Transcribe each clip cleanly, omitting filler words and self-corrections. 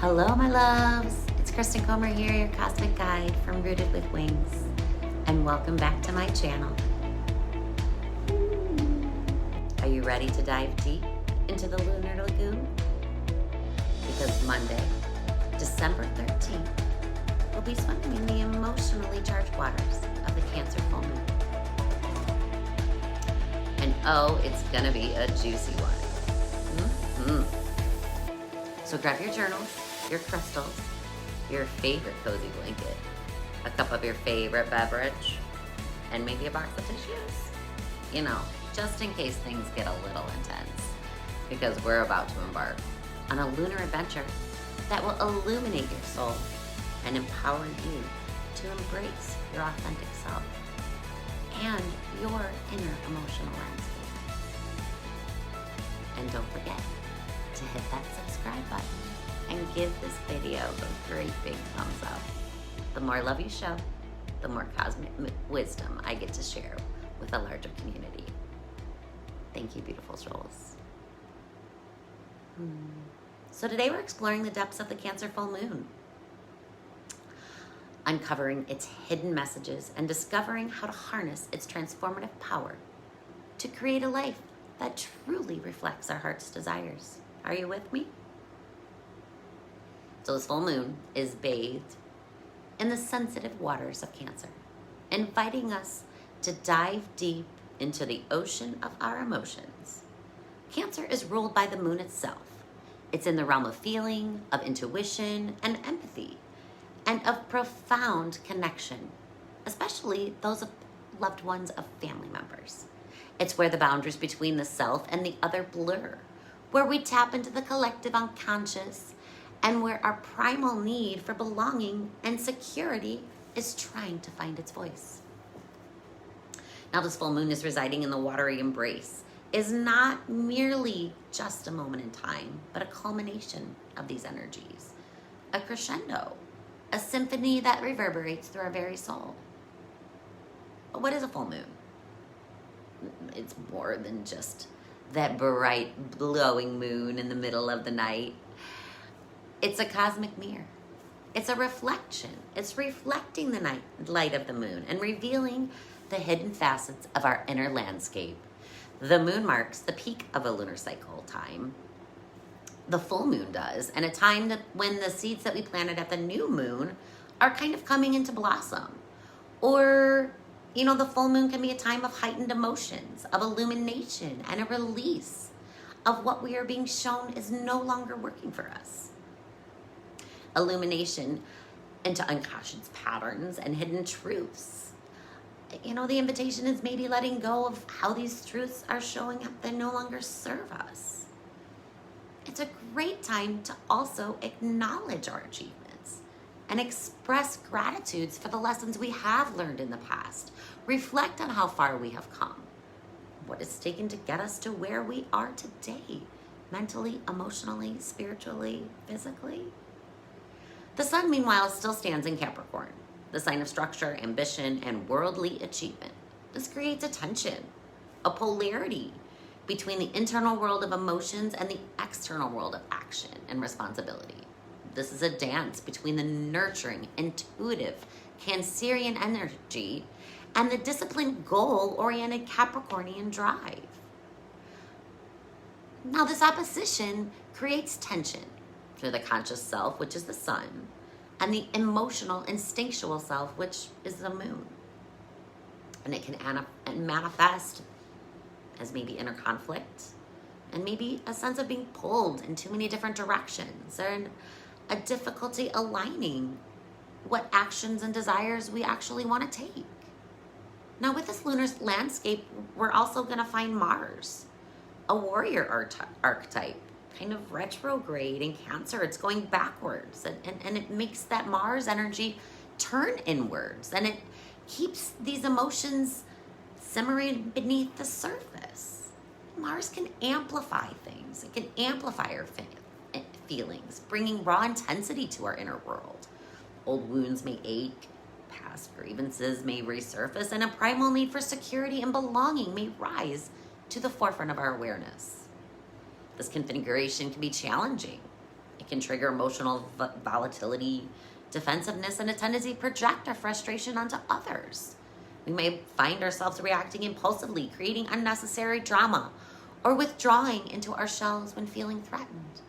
Hello, my loves. It's Kristen Comer here, your cosmic guide from Rooted with Wings, and welcome back to my channel. Are you ready to dive deep into the lunar lagoon? Because Monday, December 13th, we'll be swimming in the emotionally charged waters of the Cancer full moon. And oh, it's gonna be a juicy one. So grab your journals, your crystals, your favorite cozy blanket, a cup of your favorite beverage, and maybe a box of tissues. You know, just in case things get a little intense, because we're about to embark on a lunar adventure that will illuminate your soul and empower you to embrace your authentic self and your inner emotional landscape. And don't forget to hit that subscribe button and give this video a great big thumbs up. The more love you show, the more cosmic wisdom I get to share with a larger community. Thank you, beautiful souls. So today we're exploring the depths of the Cancer full moon, uncovering its hidden messages and discovering how to harness its transformative power to create a life that truly reflects our heart's desires. Are you with me? So this full moon is bathed in the sensitive waters of Cancer, inviting us to dive deep into the ocean of our emotions. Cancer is ruled by the moon itself. It's in the realm of feeling, of intuition, and empathy, and of profound connection, especially those of loved ones of family members. It's where the boundaries between the self and the other blur, where we tap into the collective unconscious, and where our primal need for belonging and security is trying to find its voice. Now, this full moon is residing in the watery embrace is not merely just a moment in time, but a culmination of these energies, a crescendo, a symphony that reverberates through our very soul. But what is a full moon? It's more than just that bright, glowing moon in the middle of the night. It's a cosmic mirror. It's a reflection. It's reflecting the light of the moon and revealing the hidden facets of our inner landscape. The moon marks the peak of a lunar cycle time. The full moon does, and a time when the seeds that we planted at the new moon are kind of coming into blossom. Or, you know, the full moon can be a time of heightened emotions, of illumination, and a release of what we are being shown is no longer working for us. Illumination into unconscious patterns and hidden truths. You know, the invitation is maybe letting go of how these truths are showing up that no longer serve us. It's a great time to also acknowledge our achievements and express gratitudes for the lessons we have learned in the past. Reflect on how far we have come, what it's taken to get us to where we are today, mentally, emotionally, spiritually, physically. The sun, meanwhile, still stands in Capricorn, the sign of structure, ambition, and worldly achievement. This creates a tension, a polarity between the internal world of emotions and the external world of action and responsibility. This is a dance between the nurturing, intuitive, Cancerian energy and the disciplined, goal-oriented Capricornian drive. Now, this opposition creates tension through the conscious self, which is the sun, and the emotional, instinctual self, which is the moon. And it can manifest as maybe inner conflict and maybe a sense of being pulled in too many different directions, and a difficulty aligning what actions and desires we actually want to take. Now, with this lunar landscape, we're also going to find Mars, a warrior archetype, kind of retrograde in Cancer. It's going backwards, and it makes that Mars energy turn inwards, and it keeps these emotions simmering beneath the surface. Mars can amplify things. It can amplify our feelings, bringing raw intensity to our inner world. Old wounds may ache, past grievances may resurface, and a primal need for security and belonging may rise to the forefront of our awareness. This configuration can be challenging. It can trigger emotional volatility, defensiveness, and a tendency to project our frustration onto others. We may find ourselves reacting impulsively, creating unnecessary drama, or withdrawing into our shells when feeling threatened.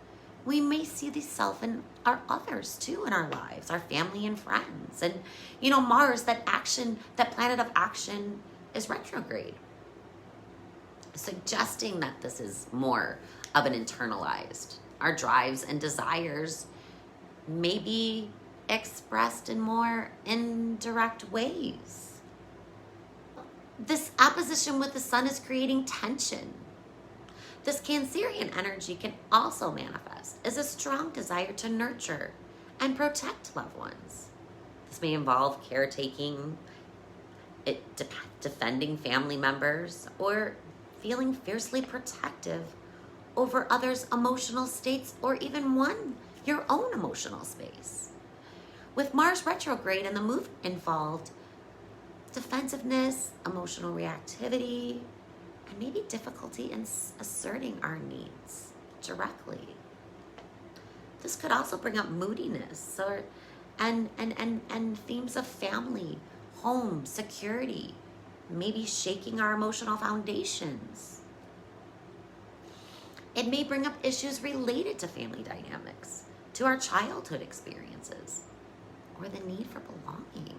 We may see the self in our others too in our lives, our family and friends. And Mars, that planet of action, is retrograde, suggesting that this is more of an internalized. Our drives and desires may be expressed in more indirect ways. This opposition with the sun is creating tension. This Cancerian energy can also manifest as a strong desire to nurture and protect loved ones. This may involve caretaking, defending family members, or feeling fiercely protective over others' emotional states, or even your own emotional space. With Mars retrograde and the move involved, defensiveness, emotional reactivity, and maybe difficulty in asserting our needs directly. This could also bring up moodiness and themes of family, home, security, maybe shaking our emotional foundations. It may bring up issues related to family dynamics, to our childhood experiences, or the need for belonging.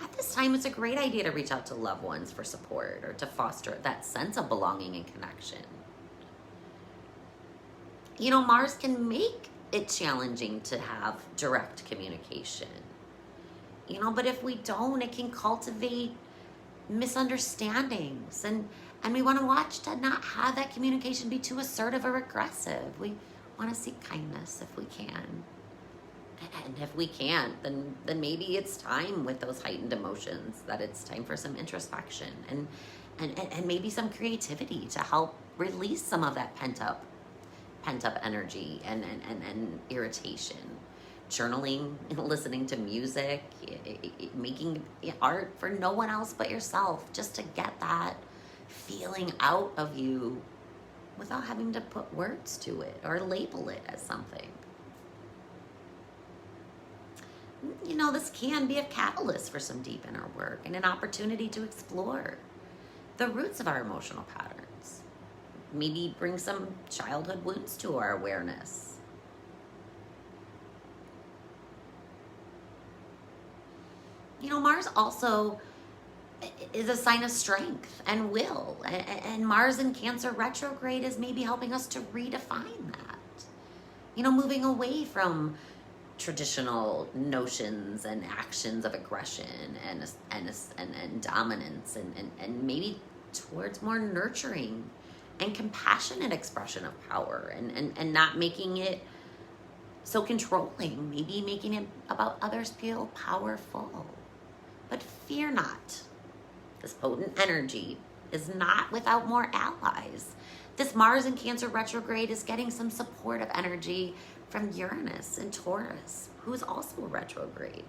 At this time, it's a great idea to reach out to loved ones for support or to foster that sense of belonging and connection. Mars can make it challenging to have direct communication. But if we don't, it can cultivate misunderstandings. And we want to watch to not have that communication be too assertive or aggressive. We want to seek kindness if we can. And if we can't, then maybe it's time with those heightened emotions, that it's time for some introspection and maybe some creativity to help release some of that pent up energy and irritation. Journaling, listening to music, making art for no one else but yourself, just to get that feeling out of you without having to put words to it or label it as something. This can be a catalyst for some deep inner work and an opportunity to explore the roots of our emotional patterns. Maybe bring some childhood wounds to our awareness. Mars also is a sign of strength and will. And Mars in Cancer retrograde is maybe helping us to redefine that. Moving away from traditional notions and actions of aggression and dominance and maybe towards more nurturing and compassionate expression of power and not making it so controlling, maybe making it about others feel powerful. But fear not. This potent energy is not without more allies. This Mars in Cancer retrograde is getting some supportive energy from Uranus and Taurus, who's also retrograde.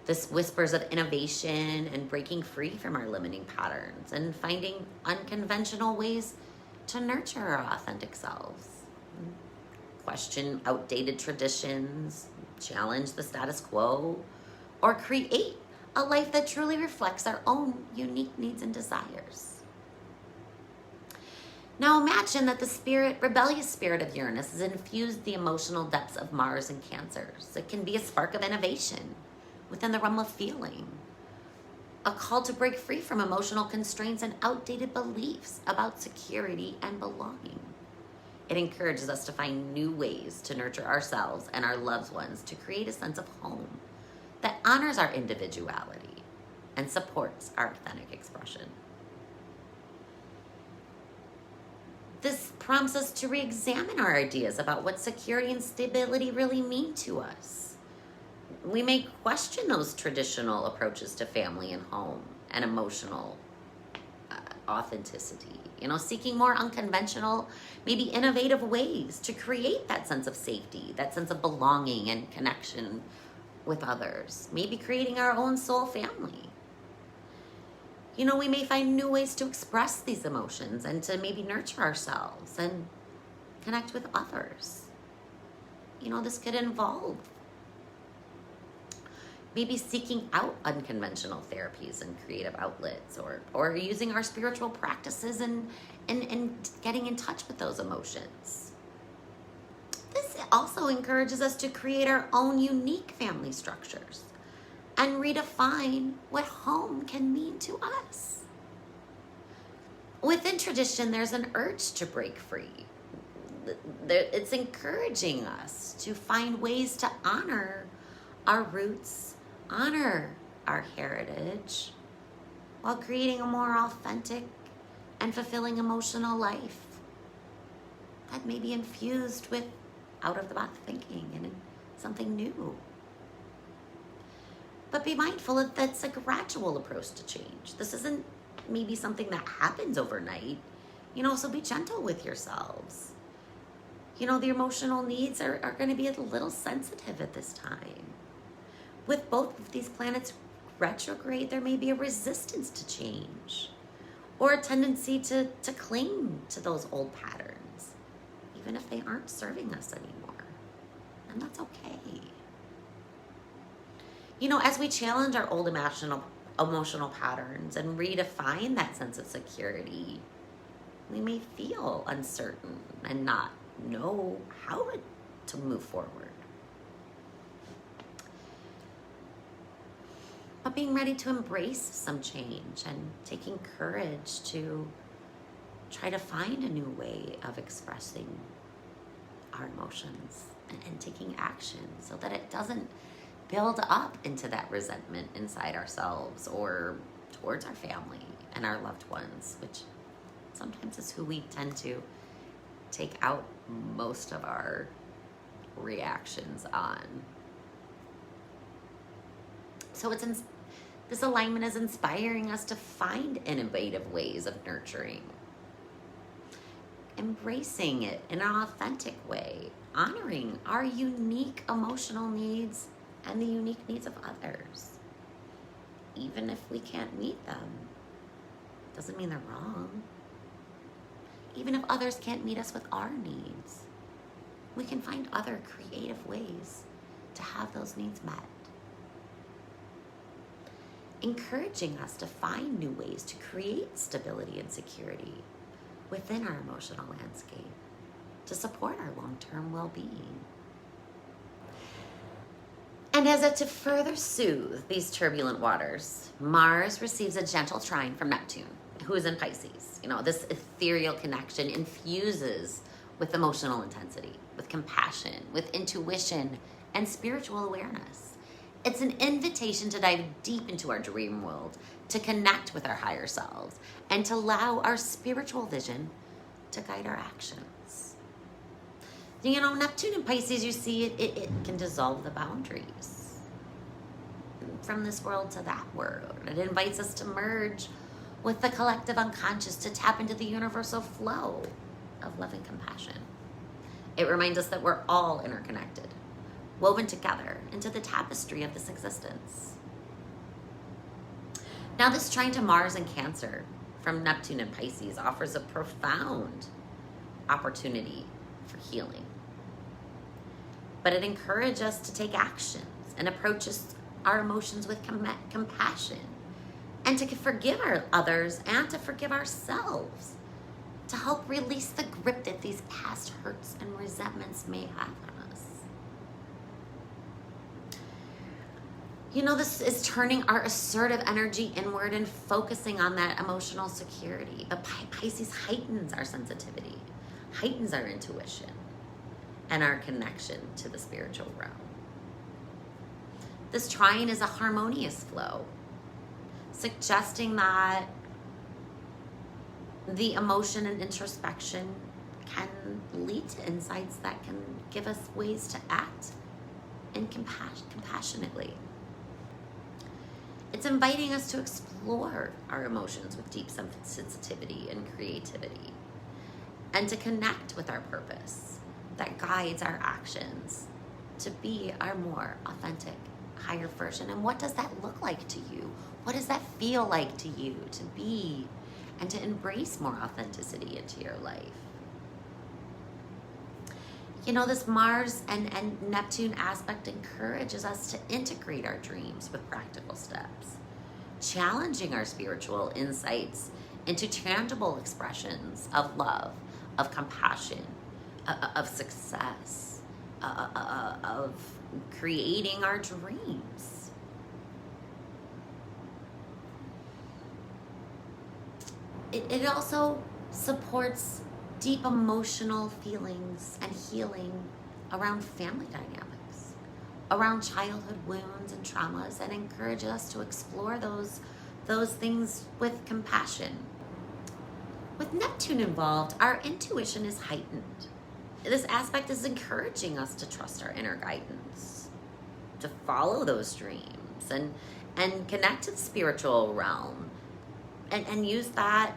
This whispers of innovation and breaking free from our limiting patterns and finding unconventional ways to nurture our authentic selves. Question outdated traditions, challenge the status quo, or create a life that truly reflects our own unique needs and desires. Now imagine that the rebellious spirit of Uranus has infused the emotional depths of Mars and Cancers. It can be a spark of innovation within the realm of feeling, a call to break free from emotional constraints and outdated beliefs about security and belonging. It encourages us to find new ways to nurture ourselves and our loved ones, to create a sense of home that honors our individuality and supports our authentic expression. This prompts us to re-examine our ideas about what security and stability really mean to us. We may question those traditional approaches to family and home and emotional authenticity, seeking more unconventional, maybe innovative ways to create that sense of safety, that sense of belonging and connection with others, maybe creating our own soul family. We may find new ways to express these emotions and to maybe nurture ourselves. And connect with others. You know, this could involve maybe seeking out unconventional therapies and creative outlets, or using our spiritual practices and getting in touch with those emotions. This also encourages us to create our own unique family structures and redefine what home can mean to us. Within tradition, there's an urge to break free. It's encouraging us to find ways to honor our roots, honor our heritage, while creating a more authentic and fulfilling emotional life that may be infused with out-of-the-box thinking and something new. But be mindful that that's a gradual approach to change. This isn't maybe something that happens overnight, so be gentle with yourselves. The emotional needs are going to be a little sensitive at this time. With both of these planets retrograde, there may be a resistance to change or a tendency to cling to those old patterns, even if they aren't serving us anymore. And that's okay. As we challenge our old emotional patterns and redefine that sense of security, we may feel uncertain and not know how to move forward. But being ready to embrace some change and taking courage to try to find a new way of expressing our emotions and taking action so that it doesn't build up into that resentment inside ourselves or towards our family and our loved ones, which sometimes is who we tend to take out most of our reactions on. So this alignment is inspiring us to find innovative ways of nurturing, embracing it in an authentic way, honoring our unique emotional needs and the unique needs of others. Even if we can't meet them, doesn't mean they're wrong. Even if others can't meet us with our needs, we can find other creative ways to have those needs met. Encouraging us to find new ways to create stability and security within our emotional landscape to support our long-term well-being. And as if to further soothe these turbulent waters, Mars receives a gentle trine from Neptune, who is in Pisces. This ethereal connection infuses with emotional intensity, with compassion, with intuition, and spiritual awareness. It's an invitation to dive deep into our dream world, to connect with our higher selves, and to allow our spiritual vision to guide our actions. Neptune in Pisces, you see, it can dissolve the boundaries from this world to that world. It invites us to merge with the collective unconscious, to tap into the universal flow of love and compassion. It reminds us that we're all interconnected, woven together into the tapestry of this existence. Now, this trine to Mars in Cancer from Neptune and Pisces offers a profound opportunity for healing. But it encourages us to take actions and approaches our emotions with compassion, and to forgive our others and to forgive ourselves, to help release the grip that these past hurts and resentments may have on us. This is turning our assertive energy inward and focusing on that emotional security. But Pisces heightens our sensitivity, heightens our intuition, and our connection to the spiritual realm. This trine is a harmonious flow, suggesting that the emotion and introspection can lead to insights that can give us ways to act and compassionately. It's inviting us to explore our emotions with deep sensitivity and creativity, and to connect with our purpose that guides our actions to be our more authentic, higher version. And what does that look like to you? What does that feel like to you to be and to embrace more authenticity into your life? You know, this Mars and Neptune aspect encourages us to integrate our dreams with practical steps, challenging our spiritual insights into tangible expressions of love, of compassion, of success, of creating our dreams. It also supports deep emotional feelings and healing around family dynamics, around childhood wounds and traumas, and encourages us to explore those things with compassion. With Neptune involved, our intuition is heightened. This aspect is encouraging us to trust our inner guidance, to follow those dreams and connect to the spiritual realm and use that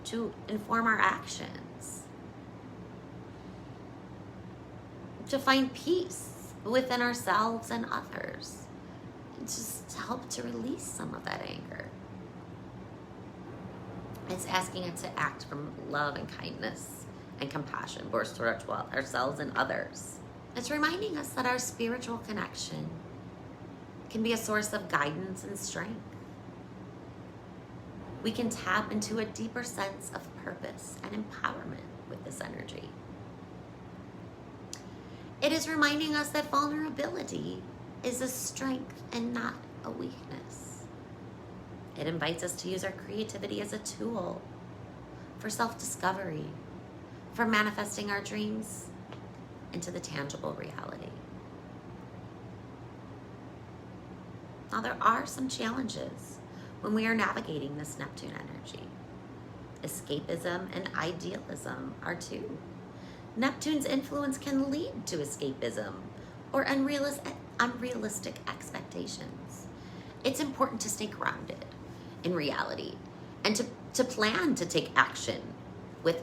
to inform our actions, to find peace within ourselves and others, and just to help to release some of that anger. It's asking us to act from love and kindness and compassion towards ourselves and others. It's reminding us that our spiritual connection can be a source of guidance and strength. We can tap into a deeper sense of purpose and empowerment with this energy. It is reminding us that vulnerability is a strength and not a weakness. It invites us to use our creativity as a tool for self-discovery, for manifesting our dreams into the tangible reality. Now, there are some challenges when we are navigating this Neptune energy. Escapism and idealism are too. Neptune's influence can lead to escapism or unrealistic expectations. It's important to stay grounded in reality and to plan to take action with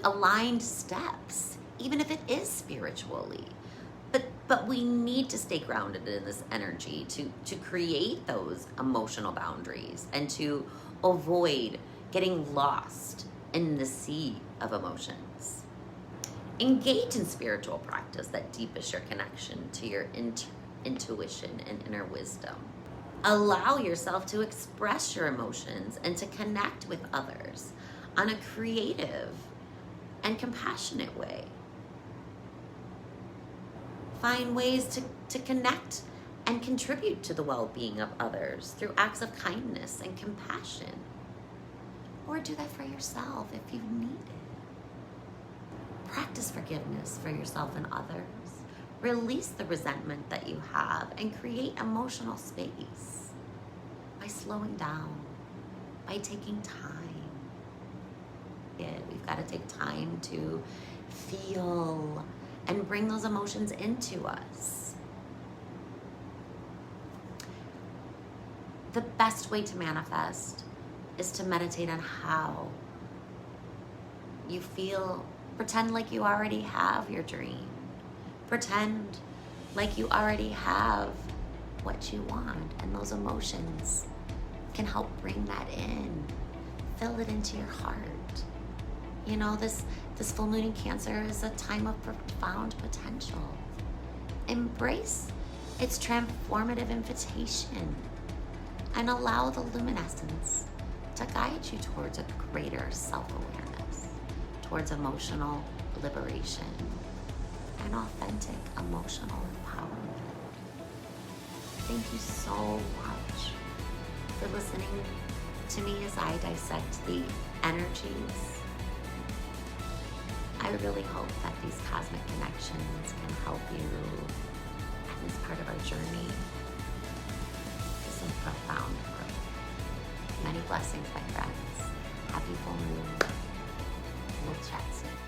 aligned steps, even if it is spiritually. But we need to stay grounded in this energy to create those emotional boundaries and to avoid getting lost in the sea of emotions. Engage in spiritual practice that deepens your connection to your intuition and inner wisdom. Allow yourself to express your emotions and to connect with others on a creative and compassionate way. Find ways to connect and contribute to the well-being of others through acts of kindness and compassion. Or do that for yourself if you need it. Practice forgiveness for yourself and others. Release the resentment that you have and create emotional space by slowing down, by taking time. We've got to take time to feel and bring those emotions into us. The best way to manifest is to meditate on how you feel. Pretend like you already have your dream. Pretend like you already have what you want, and those emotions can help bring that in. Fill it into your heart. You know, this full moon in Cancer is a time of profound potential. Embrace its transformative invitation and allow the luminescence to guide you towards a greater self-awareness, towards emotional liberation and authentic emotional empowerment. Thank you so much for listening to me as I dissect the energies. I really hope that these cosmic connections can help you in this part of our journey to some profound growth. Many blessings, my friends. Happy full moon. We'll chat soon.